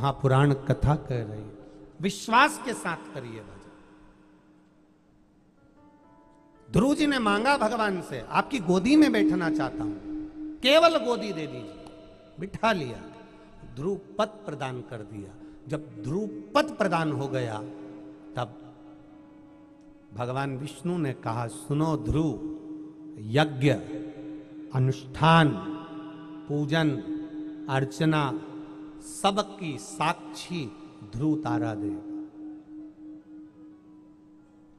महापुराण कथा कह रही, विश्वास के साथ करिए भजन। ध्रुव जी ने मांगा भगवान से, आपकी गोदी में बैठना चाहता हूं, केवल गोदी दे दीजिए। बिठा लिया, ध्रुव पद प्रदान कर दिया। जब ध्रुव पद प्रदान हो गया तब भगवान विष्णु ने कहा, सुनो ध्रुव, यज्ञ, अनुष्ठान, पूजन, अर्चना सबकी साक्षी ध्रुव तारा देगा।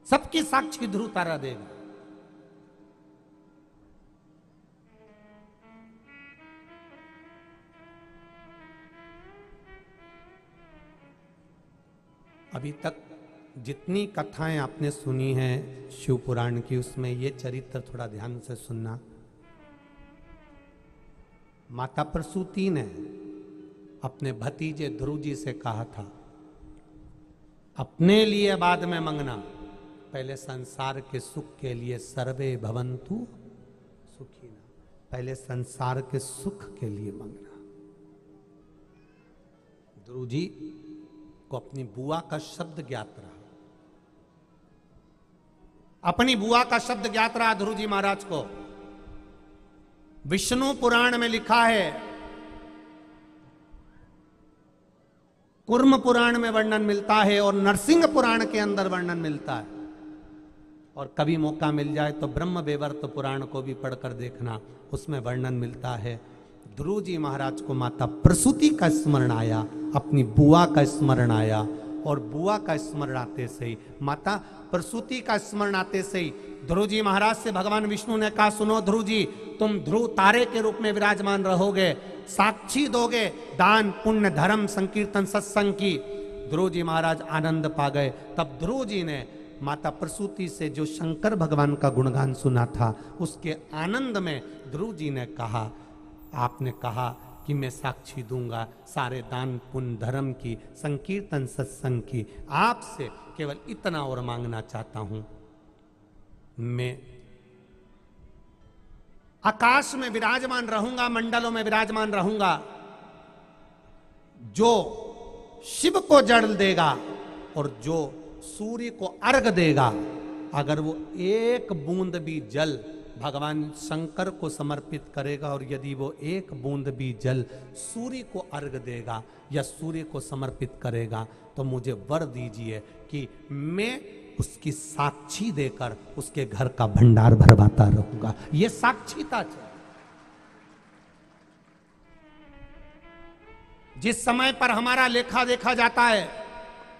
सबकी साक्षी ध्रुव तारा देगा। अभी तक जितनी कथाएं आपने सुनी हैं शिव पुराण की, उसमें ये चरित्र थोड़ा ध्यान से सुनना। माता प्रसूति ने अपने भतीजे ध्रुव जी से कहा था, अपने लिए बाद में मांगना, पहले संसार के सुख के लिए सर्वे भवन्तु सुखिना, पहले संसार के सुख के लिए मांगना। ध्रुव जी को अपनी बुआ का शब्द ज्ञात रहा, अपनी बुआ का शब्द ज्ञात रहा ध्रुव जी महाराज को। विष्णु पुराण में लिखा है, कुर्म पुराण में वर्णन मिलता है और नरसिंह पुराण के अंदर वर्णन मिलता है, और कभी मौका मिल जाए तो ब्रह्म वैवर्त पुराण को भी पढ़कर देखना, उसमें वर्णन मिलता है। ध्रुव जी महाराज को माता प्रसूति का स्मरण आया, अपनी बुआ का स्मरण आया, और बुआ का स्मरण आते से ही, माता प्रसूति का स्मरण आते से ही ध्रुव जी महाराज से भगवान विष्णु ने कहा, सुनो ध्रुव जी, तुम ध्रुव तारे के रूप में विराजमान रहोगे, साक्षी दोगे दान पुण्य धर्म संकीर्तन सत्संग की। ध्रुव जी महाराज आनंद पा गए। तब ध्रुव जी ने माता प्रसूति से जो शंकर भगवान का गुणगान सुना था, उसके आनंद में ध्रुव जी ने कहा, आपने कहा कि मैं साक्षी दूंगा सारे दान पुण्य धर्म की, संकीर्तन सत्संग की, आपसे केवल इतना और मांगना चाहता हूं, मैं आकाश में विराजमान रहूंगा, मंडलों में विराजमान रहूंगा, जो शिव को जल देगा और जो सूर्य को अर्घ देगा, अगर वो एक बूंद भी जल भगवान शंकर को समर्पित करेगा, और यदि वो एक बूंद भी जल सूर्य को अर्घ देगा या सूर्य को समर्पित करेगा, तो मुझे वर दीजिए कि मैं उसकी साक्षी देकर उसके घर का भंडार भरवाता रहूंगा। ये साक्षीता है। जिस समय पर हमारा लेखा देखा जाता है,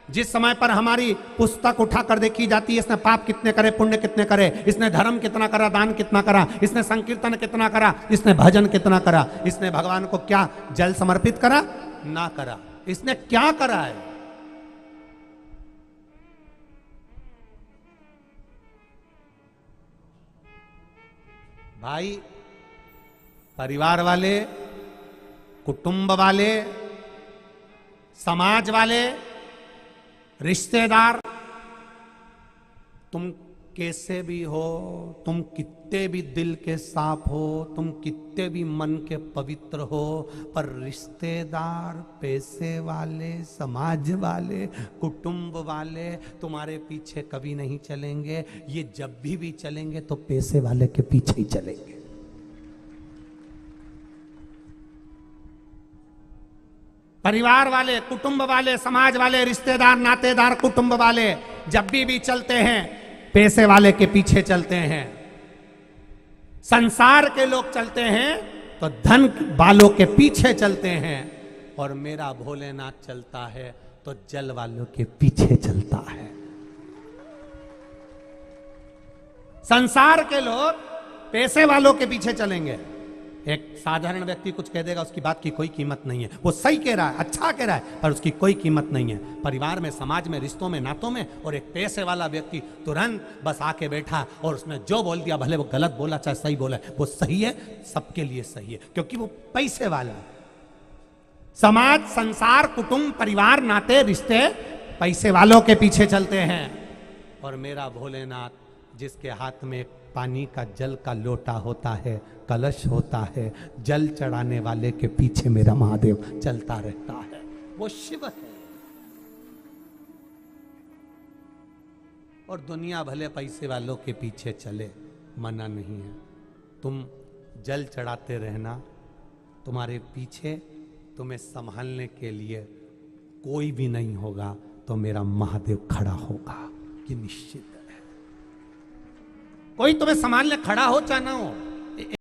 जिस समय पर हमारी पुस्तक उठाकर देखी जाती है, इसने पाप कितने करे, पुण्य कितने करे, इसने धर्म कितना करा, दान कितना करा, इसने संकीर्तन कितना करा, इसने भजन कितना करा, इसने भगवान को क्या जल समर्पित करा, ना करा, इसने क्या करा है। भाई, परिवार वाले, कुटुंब वाले, समाज वाले, रिश्तेदार, तुम कैसे भी हो, तुम कितने भी दिल के साफ हो, तुम कितने भी मन के पवित्र हो, पर रिश्तेदार, पैसे वाले, समाज वाले, कुटुंब वाले तुम्हारे पीछे कभी नहीं चलेंगे। ये जब भी चलेंगे तो पैसे वाले के पीछे ही चलेंगे। परिवार वाले, कुटुंब वाले, समाज वाले, रिश्तेदार, नातेदार, कुटुंब वाले जब भी चलते हैं, पैसे वाले के पीछे चलते हैं। संसार के लोग चलते हैं तो धन वालों के पीछे चलते हैं, और मेरा भोलेनाथ चलता है तो जल वालों के पीछे चलता है। संसार के लोग पैसे वालों के पीछे चलेंगे। एक साधारण व्यक्ति कुछ कह देगा, उसकी बात की कोई कीमत नहीं है, वो सही कह रहा है, अच्छा कह रहा है, पर उसकी कोई कीमत नहीं है। परिवार में, समाज में, रिश्तों में, नातों में, और एक पैसे वाला व्यक्ति तुरंत बस आके बैठा और उसने जो बोल दिया, भले वो गलत बोला चाहे सही बोला, वो सही है, सबके लिए सही है, क्योंकि वो पैसे वाला है। समाज, संसार, कुटुंब, परिवार, नाते, रिश्ते पैसे वालों के पीछे चलते हैं, और मेरा भोलेनाथ जिसके हाथ में पानी का जल का लोटा होता है, कलश होता है, जल चढ़ाने वाले के पीछे मेरा महादेव चलता रहता है। वो शिव है। और दुनिया भले पैसे वालों के पीछे चले, मना नहीं है। तुम जल चढ़ाते रहना, तुम्हारे पीछे तुम्हें संभालने के लिए कोई भी नहीं होगा तो मेरा महादेव खड़ा होगा, कि निश्चित है। कोई तुम्हें संभालने खड़ा हो चाहे ना हो,